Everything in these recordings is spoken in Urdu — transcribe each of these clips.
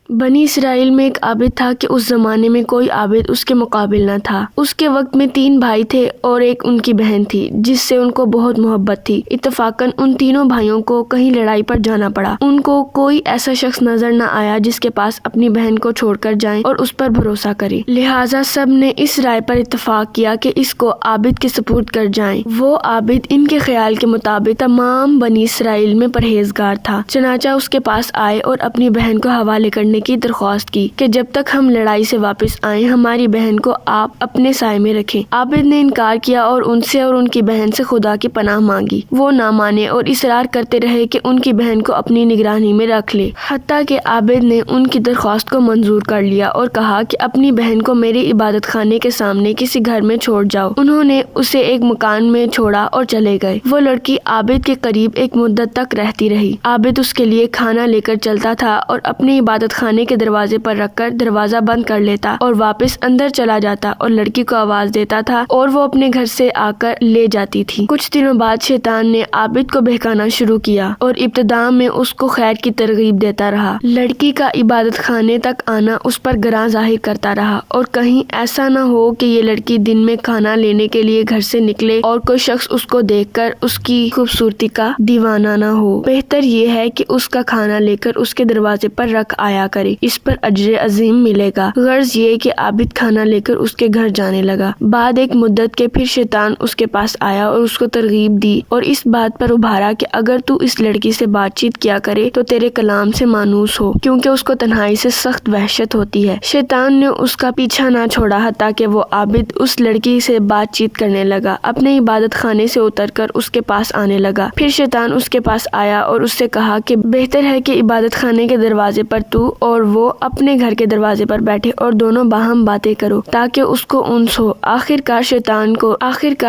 بنی اسرائیل میں ایک عابد تھا کہ اس زمانے میں کوئی عابد اس کے مقابل نہ تھا۔ اس کے وقت میں 3 بھائی تھے اور ایک ان کی بہن تھی جس سے ان کو بہت محبت تھی۔ اتفاقاً ان تینوں بھائیوں کو کہیں لڑائی پر جانا پڑا۔ ان کو کوئی ایسا شخص نظر نہ آیا جس کے پاس اپنی بہن کو چھوڑ کر جائیں اور اس پر بھروسہ کرے، لہٰذا سب نے اس رائے پر اتفاق کیا کہ اس کو عابد کے سپرد کر جائیں۔ وہ عابد ان کے خیال کے مطابق تمام بنی اسرائیل میں پرہیزگار تھا، چنانچہ اس کے پاس آئے اور اپنی بہن کو حوالے کرنے کی درخواست کی کہ جب تک ہم لڑائی سے واپس آئیں ہماری بہن کو آپ اپنے سائے میں رکھیں۔ عابد نے انکار کیا اور ان سے اور ان کی بہن سے خدا کی پناہ مانگی۔ وہ نہ مانے اور اصرار کرتے رہے کہ ان کی بہن کو اپنی نگرانی میں رکھ لے، حتیٰ کہ عابد نے ان کی درخواست کو منظور کر لیا اور کہا کہ اپنی بہن کو میرے عبادت خانے کے سامنے کسی گھر میں چھوڑ جاؤ۔ انہوں نے اسے ایک مکان میں چھوڑا اور چلے گئے۔ وہ لڑکی عابد کے قریب ایک مدت تک رہتی رہی۔ عابد اس کے لیے کھانا لے کر چلتا تھا اور اپنے عبادت خانے کے دروازے پر رکھ کر دروازہ بند کر لیتا اور واپس اندر چلا جاتا اور لڑکی کو آواز دیتا تھا اور وہ اپنے گھر سے آ کر لے جاتی تھی۔ کچھ دنوں بعد شیطان نے عابد کو بہکانا شروع کیا اور ابتدا میں اس کو خیر کی ترغیب دیتا رہا۔ لڑکی کا عبادت خانے تک آنا اس پر گراں ظاہر کرتا رہا اور کہیں ایسا نہ ہو کہ یہ لڑکی دن میں کھانا لینے کے لیے گھر سے نکلے اور کوئی شخص اس کو دیکھ کر اس کی خوبصورتی کا دیوانہ نہ ہو۔ بہتر یہ ہے کہ اس کا کھانا لے کر اس کے دروازے پر رکھ آیا کرے، اس پر اجر عظیم ملے گا۔ غرض یہ کہ عابد کھانا لے کر اس کے گھر جانے لگا۔ بعد ایک مدت کے پھر شیطان اس کے پاس آیا اور اس کو ترغیب دی اور اس بات پر ابھارا کہ اگر تو اس لڑکی سے بات چیت کیا کرے تو تیرے کلام سے مانوس ہو، کیونکہ اس کو تنہائی سے سخت وحشت ہوتی ہے۔ شیطان نے اس کا پیچھا نہ چھوڑا حتیٰ کہ وہ عابد اس لڑکی سے بات چیت کرنے لگا، اپنے عبادت خانے سے اتر کر اس کے پاس آنے لگا۔ پھر شیطان اس کے پاس آیا اور اس سے کہا کہ بہتر ہے کہ عبادت خانے کے دروازے پر تو اور وہ اپنے گھر کے دروازے پر بیٹھے اور دونوں باہم باتیں کرو تاکہ اس کو انس ہو۔ آخرکار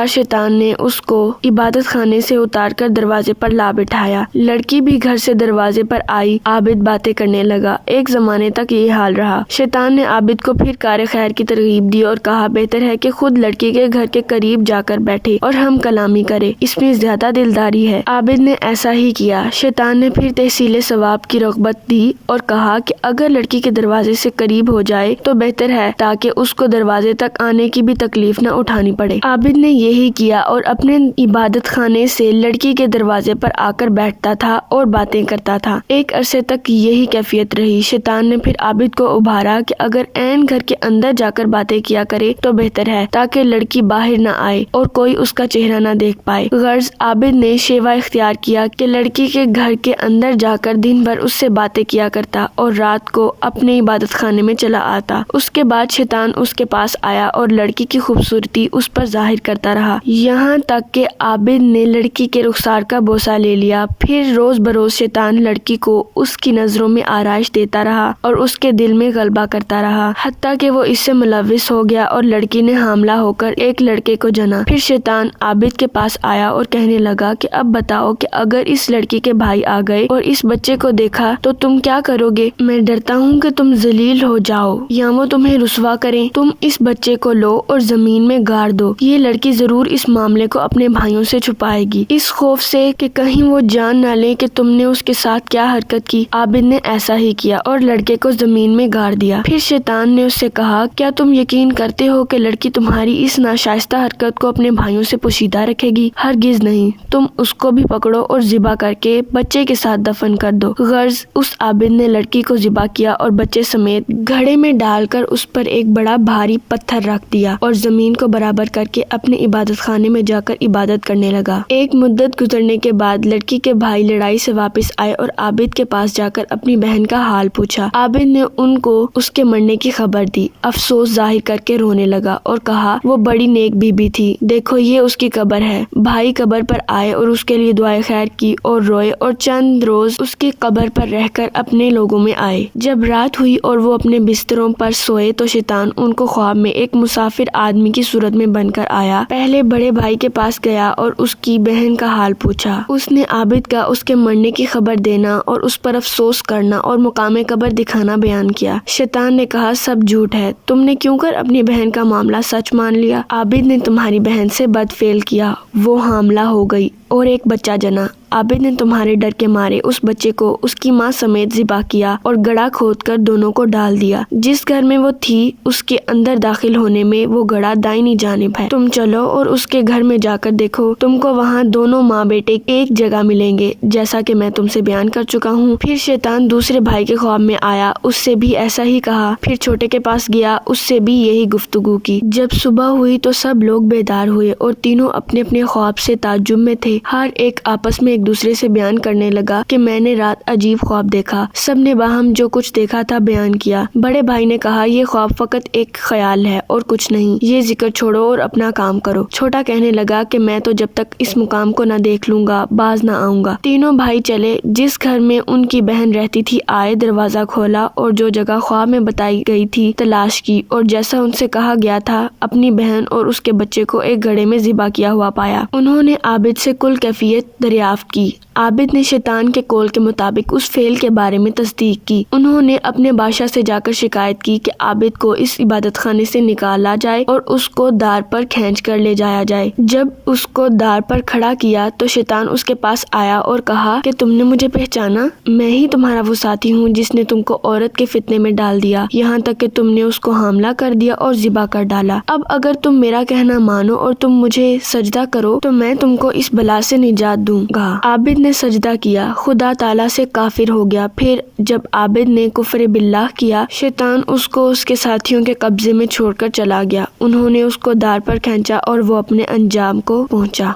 شیطان نے اس کو عبادت خانے سے اتار کر دروازے پر لا بٹھایا۔ لڑکی بھی گھر سے دروازے پر آئی، عابد باتیں کرنے لگا۔ ایک زمانے تک یہ حال رہا۔ شیطان نے عابد کو پھر کار خیر کی ترغیب دی اور کہا بہتر ہے کہ خود لڑکی کے گھر کے قریب جا کر بیٹھے اور ہم کلامی کرے، اس میں زیادہ دلداری ہے۔ عابد نے ایسا ہی کیا۔ شیطان نے پھر تحصیل ثواب کی رغبت دی اور کہا کہ اگر لڑکی کے دروازے سے قریب ہو جائے تو بہتر ہے تاکہ اس کو دروازے تک آنے کی بھی تکلیف نہ اٹھانی پڑے۔ عابد نے یہی کیا اور اپنے عبادت خانے سے لڑکی کے دروازے پر آ کر بیٹھتا تھا اور باتیں کرتا تھا۔ ایک عرصے تک یہی کیفیت رہی۔ شیطان نے پھر عابد کو ابھارا کہ اگر عین گھر کے اندر جا کر باتیں کیا کرے تو بہتر ہے تاکہ لڑکی باہر نہ آئے اور کوئی اس کا چہرہ نہ دیکھ پائے۔ غرض عابد نے شیوا اختیار کیا کہ لڑکی کے گھر کے اندر جا کر دن بھر اس سے باتیں کیا کرتا اور رات کو اپنے عبادت خانے میں چلا آتا۔ اس کے بعد شیطان اس کے پاس آیا اور لڑکی کی خوبصورتی اس پر ظاہر کرتا رہا، یہاں تک کہ عابد نے لڑکی کے رخسار کا بوسہ لے لیا۔ پھر روز بروز شیطان لڑکی کو اس کی نظروں میں آرائش دیتا رہا اور اس کے دل میں غلبہ کرتا رہا، حتیٰ کہ وہ اس سے ملوث ہو گیا اور لڑکی نے حاملہ ہو کر ایک لڑکے کو جنا۔ پھر شیطان عابد کے پاس آیا اور کہنے لگا کہ اب بتاؤ کہ اگر اس لڑکی کے بھائی آ گئے اور اس بچے کو دیکھا تو تم کیا کرو گے؟ میں ڈرتا ہوں کہ تم ذلیل ہو جاؤ یا وہ تمہیں رسوا کریں۔ تم اس بچے کو لو اور زمین میں گاڑ دو۔ یہ لڑکی ضرور اس معاملے کو اپنے بھائیوں سے چھپائے گی، اس خوف سے کہ کہیں وہ جان نہ لیں کہ تم نے اس کے ساتھ کیا حرکت کی۔ عابد نے ایسا ہی کیا اور لڑکے کو زمین میں گاڑ دیا۔ پھر شیطان نے اس سے کہا کیا تم یقین کرتے ہو کہ لڑکی تمہاری اس ناشائستہ حرکت کو اپنے بھائیوں سے پوشیدہ رکھے گی؟ ہرگز نہیں، تم اس کو بھی پکڑو اور ذبح کر کے بچے کے ساتھ دفن کر دو۔ غرض اس عابد نے لڑکی کو ذبح کیا اور بچے سمیت گھڑے میں ڈال کر اس پر ایک بڑا بھاری پتھر رکھ دیا اور زمین کو برابر کر کے اپنے عبادت خانے میں جا کر عبادت کرنے لگا۔ ایک مدت گزرنے کے بعد لڑکی کے بھائی لڑائی سے واپس آئے اور عابد کے پاس جا کر اپنی بہن کا حال پوچھا۔ عابد نے ان کو اس کے مرنے کی خبر دی، افسوس ظاہر کر کے رونے لگا اور کہا وہ بڑی نیک بی بی تھی، دیکھو یہ اس کی قبر ہے۔ بھائی قبر پر آئے اور اس کے لیے دعائے خیر کی اور روئے اور چند روز اس کی قبر پر رہ کر اپنے لوگوں میں آئے۔ جب رات ہوئی اور وہ اپنے بستروں پر سوئے تو شیطان ان کو خواب میں ایک مسافر آدمی کی صورت میں بن کر آیا۔ پہلے بڑے بھائی کے پاس گیا اور اس کی بہن کا حال پوچھا۔ اس نے عابد کا اس کے مرنے کی خبر دینا اور اس پر افسوس کرنا اور مقام قبر دکھانا بیان کیا۔ شیطان نے کہا سب جھوٹ ہے، تم نے کیوں کر اپنی بہن کا معاملہ سچ مان لیا؟ عابد نے تمہاری بہن سے بد فعل کیا، وہ حاملہ ہو گئی اور ایک بچہ جنا۔ عابد نے تمہارے ڈر کے مارے اس بچے کو اس کی ماں سمیت ذبح کیا اور گڑھا کھود کر دونوں کو ڈال دیا۔ جس گھر میں وہ تھی اس کے اندر داخل ہونے میں وہ گڑھا دائنی جانب ہے۔ تم چلو اور اس کے گھر میں جا کر دیکھو، تم کو وہاں دونوں ماں بیٹے ایک جگہ ملیں گے، جیسا کہ میں تم سے بیان کر چکا ہوں۔ پھر شیطان دوسرے بھائی کے خواب میں آیا، اس سے بھی ایسا ہی کہا۔ پھر چھوٹے کے پاس گیا، اس سے بھی یہی گفتگو کی۔ جب صبح ہوئی تو سب لوگ بیدار ہوئے اور تینوں اپنے اپنے خواب سے تعجب میں تھے۔ ہر ایک آپس میں ایک دوسرے سے بیان کرنے لگا کہ میں نے رات عجیب خواب دیکھا۔ سب نے باہم جو کچھ دیکھا تھا بیان کیا۔ بڑے بھائی نے کہا، یہ خواب فقط ایک خیال ہے اور کچھ نہیں، یہ ذکر چھوڑو اور اپنا کام کرو۔ چھوٹا کہنے لگا کہ میں تو جب تک اس مقام کو نہ دیکھ لوں گا باز نہ آؤں گا۔ تینوں بھائی چلے، جس گھر میں ان کی بہن رہتی تھی آئے، دروازہ کھولا اور جو جگہ خواب میں بتائی گئی تھی تلاش کی، اور جیسا ان سے کہا گیا تھا اپنی بہن اور اس کے بچے کو ایک گھڑے میں ذبح کیا ہوا پایا۔ انہوں نے عابد سے کل کیفیت دریافت کی۔ عابد نے شیطان کے قول کے مطابق اس فعل کے بارے میں تصدیق کی۔ انہوں نے اپنے بادشاہ سے جا کر شکایت کی کہ عابد کو اس عبادت خانے سے نکالا جائے اور اس کو دار پر کھینچ کر لے جایا جائے۔ جب اس کو دار پر کھڑا کیا تو شیطان اس کے پاس آیا اور کہا کہ تم نے مجھے پہچانا؟ میں ہی تمہارا وہ ساتھی ہوں جس نے تم کو عورت کے فتنے میں ڈال دیا، یہاں تک کہ تم نے اس کو حاملہ کر دیا اور ذبح کر ڈالا۔ اب اگر تم میرا کہنا مانو اور تم مجھے سجدہ کرو تو میں تم کو اس بلا سے نجات دوں گا۔ عابد نے سجدہ کیا، خدا تعالیٰ سے کافر ہو گیا۔ پھر جب عابد نے کفر باللہ کیا، شیطان اس کو اس کے ساتھیوں کے قبضے میں چھوڑ کر چلا گیا۔ انہوں نے اس کو دار پر کھینچا اور وہ اپنے انجام کو پہنچا۔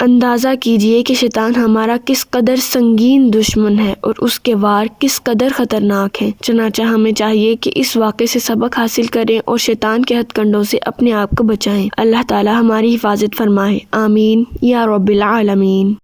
اندازہ کیجئے کہ شیطان ہمارا کس قدر سنگین دشمن ہے اور اس کے وار کس قدر خطرناک ہیں۔ چنانچہ ہمیں چاہیے کہ اس واقعے سے سبق حاصل کریں اور شیطان کے ہتھ کنڈوں سے اپنے آپ کو بچائیں۔ اللہ تعالی ہماری حفاظت فرمائے، آمین یا رب العالمین۔